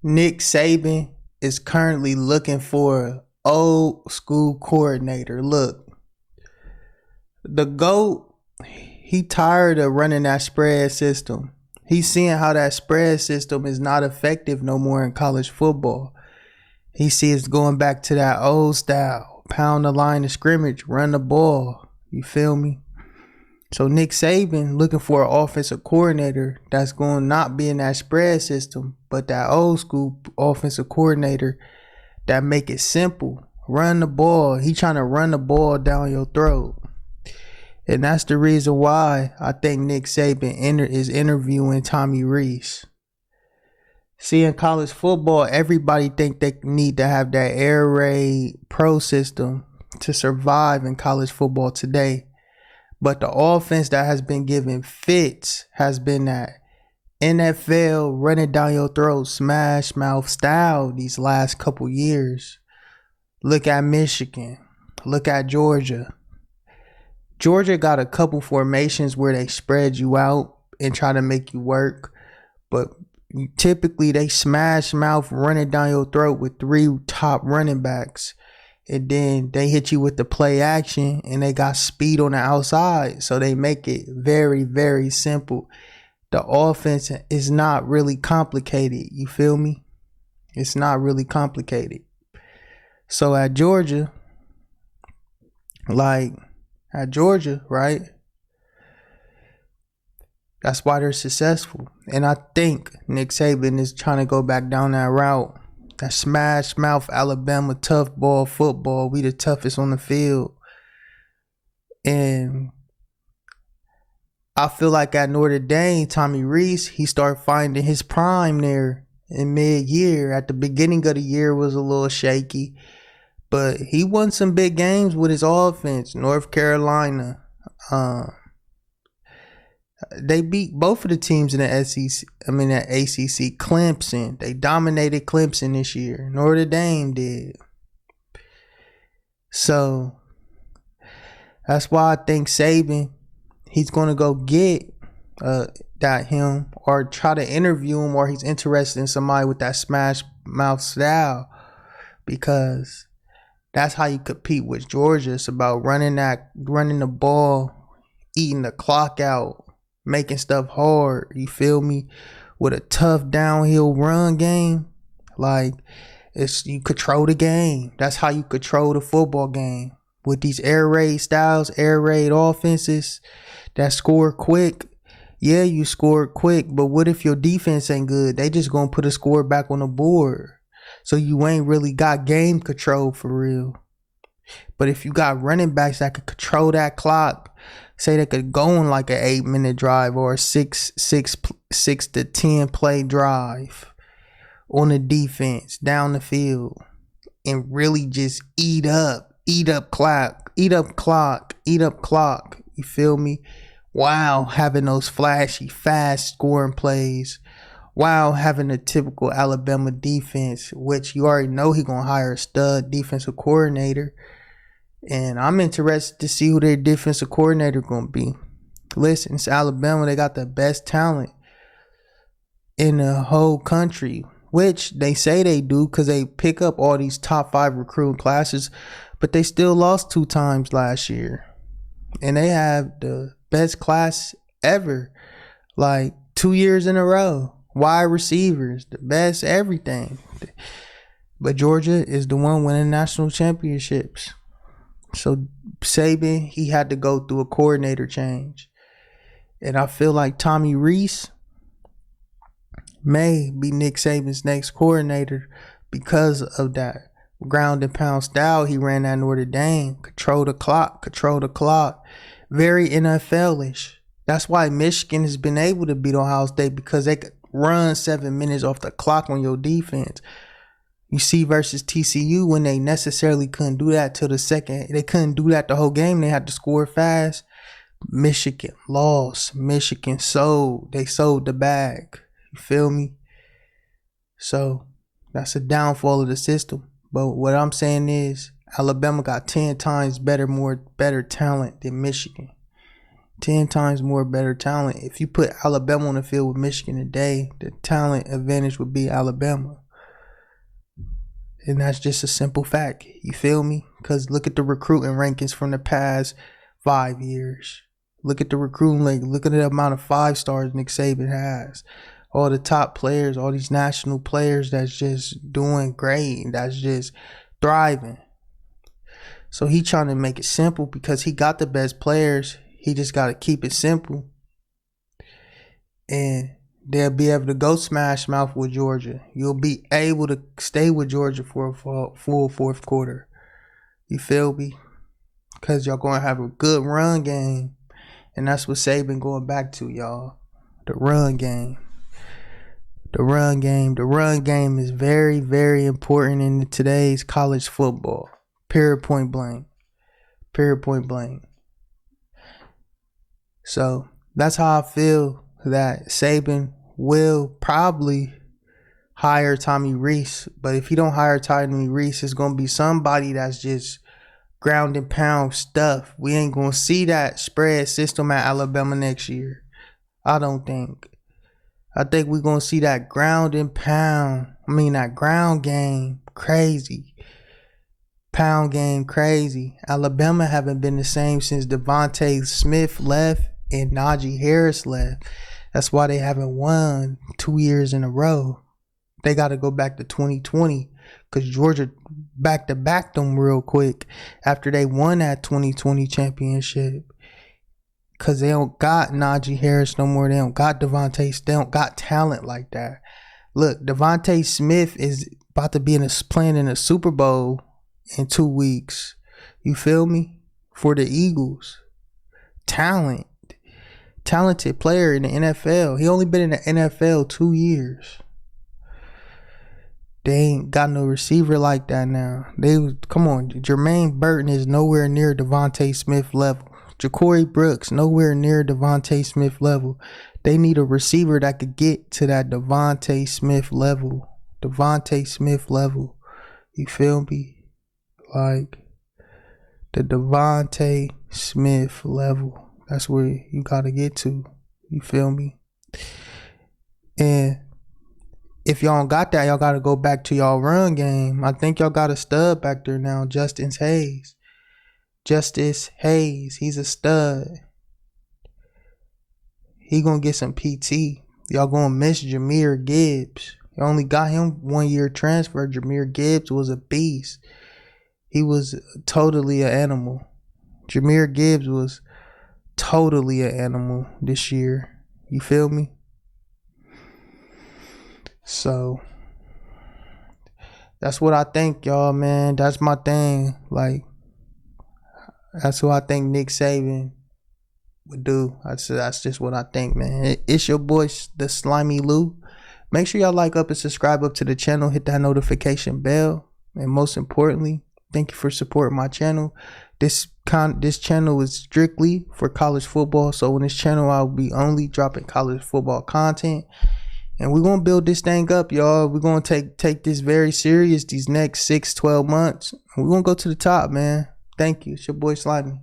Nick Saban is currently looking for an old school coordinator. Look, the GOAT, he tired of running that spread system. He's seeing how that spread system is not effective no more in college football. He sees going back to that old style, pound the line of scrimmage, run the ball. You feel me? So Nick Saban looking for an offensive coordinator that's going to not be in that spread system, but that old school offensive coordinator that make it simple. Run the ball. He trying to run the ball down your throat. And that's the reason why I think Nick Saban is interviewing Tommy Rees. See, in college football, everybody think they need to have that air raid pro system to survive in college football today. But the offense that has been given fits has been that NFL running down your throat, smash mouth style these last couple years. Look at Michigan. Look at Georgia. Georgia got a couple formations where they spread you out and try to make you work. But typically they smash mouth running down your throat with three top running backs. And then they hit you with the play action and they got speed on the outside. So they make it very, very simple. The offense is not really complicated. You feel me? It's not really complicated. So at Georgia, right? That's why they're successful. And I think Nick Saban is trying to go back down that route. That smash mouth Alabama tough ball football. We the toughest on the field. And I feel like at Notre Dame, Tommy Rees, he started finding his prime there in mid-year. At the beginning of the year was a little shaky. But he won some big games with his offense. North Carolina. They beat both of the teams in the SEC. That ACC. Clemson. They dominated Clemson this year. Notre Dame did. So that's why I think Saban, he's gonna go get him or try to interview him, or he's interested in somebody with that smash mouth style, because that's how you compete with Georgia. It's about running the ball, eating the clock out, making stuff hard, you feel me? With a tough downhill run game. Like, you control the game. That's how you control the football game. With these air raid styles, air raid offenses that score quick. Yeah, you score quick, but what if your defense ain't good? They just gonna put a score back on the board. So you ain't really got game control for real. But if you got running backs that could control that clock, say they could go on like an 8-minute drive or a 6 to 10 play drive on the defense down the field, and really just eat up clock. You feel me? Wow, having those flashy, fast scoring plays. Wow, having a typical Alabama defense, which you already know he gonna hire a stud defensive coordinator. And I'm interested to see who their defensive coordinator going to be. Listen, it's Alabama. They got the best talent in the whole country, which they say they do because they pick up all these top 5 recruiting classes, but they still lost 2 times last year. And they have the best class ever, like 2 years in a row. Wide receivers, the best everything. But Georgia is the one winning national championships. So Saban, he had to go through a coordinator change. And I feel like Tommy Rees may be Nick Saban's next coordinator because of that ground and pound style he ran at Notre Dame. Control the clock. Very NFL-ish. That's why Michigan has been able to beat Ohio State, because they could run 7 minutes off the clock on your defense. You see versus TCU, when they necessarily couldn't do that till the second. They couldn't do that the whole game. They had to score fast. Michigan lost. Michigan sold. They sold the bag. You feel me? So that's a downfall of the system. But what I'm saying is Alabama got 10 times better talent than Michigan. 10 times more better talent. If you put Alabama on the field with Michigan today, the talent advantage would be Alabama. And that's just a simple fact. You feel me? Because look at the recruiting rankings from the past 5 years. Look at the recruiting link. Look at the amount of 5-stars Nick Saban has. All the top players, all these national players that's just doing great, that's just thriving. So he trying to make it simple because he got the best players. He just got to keep it simple. And they'll be able to go smash mouth with Georgia. You'll be able to stay with Georgia for a full fourth quarter. You feel me? Because y'all going to have a good run game. And that's what Saban going back to, y'all. The run game. The run game. The run game is very, very important in today's college football. Period, point blank. Period, point blank. So that's how I feel that Saban will probably hire Tommy Rees. But if he don't hire Tommy Rees, it's going to be somebody that's just ground and pound stuff. We ain't going to see that spread system at Alabama next year. I don't think. I think we're going to see that ground and pound. That ground game crazy. Pound game crazy. Alabama haven't been the same since Devontae Smith left and Najee Harris left. That's why they haven't won 2 years in a row. They got to go back to 2020 because Georgia back-to-back them real quick after they won that 2020 championship. Because they don't got Najee Harris no more. They don't got Devontae. They don't got talent like that. Look, Devontae Smith is about to be playing in a Super Bowl in 2 weeks. You feel me? For the Eagles. Talented player in the NFL. He only been in the NFL 2 years. They ain't got no receiver like that now. Come on. Jermaine Burton is nowhere near Devontae Smith level. Ja'Cory Brooks nowhere near Devontae Smith level. They need a receiver that could get to that Devontae Smith level. Devontae Smith level. You feel me? Like the Devontae Smith level. That's where you gotta get to. You feel me? And if y'all don't got that, y'all gotta go back to y'all run game. I think y'all got a stud back there now, Justice Hayes. He's a stud. He gonna get some PT. Y'all gonna miss Jahmyr Gibbs. You only got him 1 year transfer. Jahmyr Gibbs was a beast. He was totally an animal. Jahmyr Gibbs was totally an animal this year. You feel me? So that's what I think, y'all, man. That's my thing. Like, that's what I think Nick Saban would do. That's just what I think, man. It's your boy, the Slimy Lou. Make sure y'all like up and subscribe up to the channel. Hit that notification bell. And most importantly, thank you for supporting my channel. This channel is strictly for college football. So on this channel, I'll be only dropping college football content. And we're going to build this thing up, y'all. We're going to take this very serious these next 6-12 months. We're going to go to the top, man. Thank you. It's your boy Slimy.